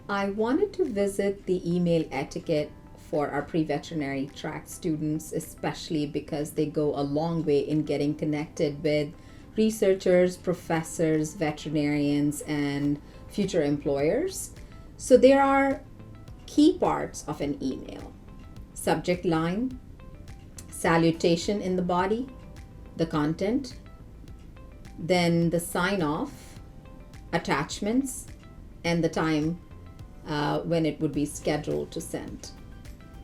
I wanted to visit the email etiquette for our pre-veterinary track students, especially because they go a long way in getting connected with researchers, professors, veterinarians, and future employers. So there are key parts of an email: subject line, salutation in the body, the content, then the sign off, attachments, and the time when it would be scheduled to send.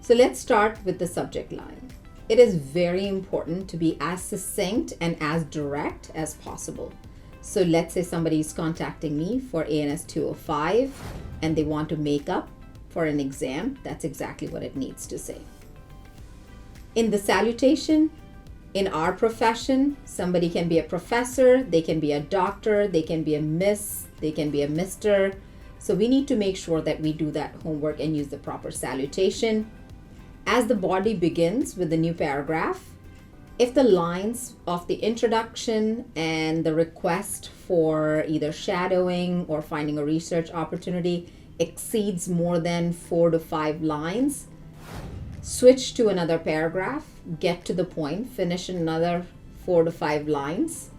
So let's start with the subject line. It is very important to be as succinct and as direct as possible. So let's say somebody is contacting me for ANS 205 and they want to make up for an exam. That's exactly what it needs to say. In the salutation, in our profession, somebody can be a professor, they can be a doctor, they can be a miss, they can be a mister. So we need to make sure that we do that homework and use the proper salutation. As the body begins with the new paragraph, if the lines of the introduction and the request for either shadowing or finding a research opportunity exceeds more than 4 to 5 lines, switch to another paragraph, get to the point, finish another 4 to 5 lines,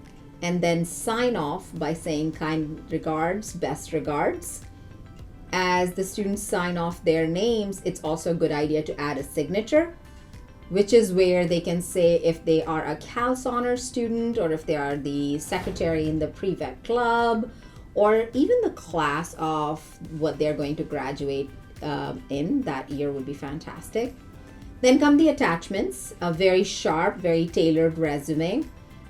and then sign off by saying kind regards, best regards. As the students sign off their names, it's also a good idea to add a signature, which is where they can say if they are a CALS honors student or if they are the secretary in the pre-vet club or even the class of what they're going to graduate in that year would be fantastic. Then come the attachments: a very sharp, very tailored resume,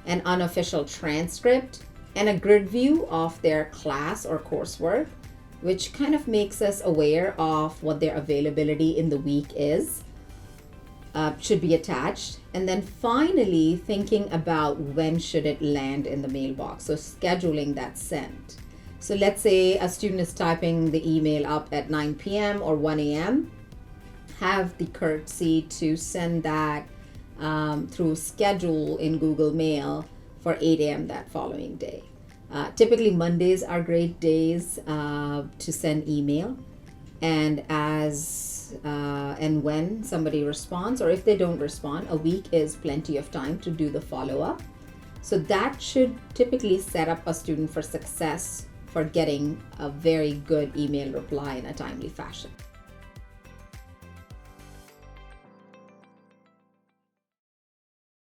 an unofficial transcript, and a grid view of their class or coursework, which kind of makes us aware of what their availability in the week is, should be attached. And then finally, thinking about when should it land in the mailbox, so scheduling that send. So let's say a student is typing the email up at 9 p.m. or 1 a.m. Have the courtesy to send that through schedule in Google Mail for 8 a.m. that following day. Typically Mondays are great days to send email, and as and when somebody responds, or if they don't respond, a week is plenty of time to do the follow-up. So that should typically set up a student for success for getting a very good email reply in a timely fashion.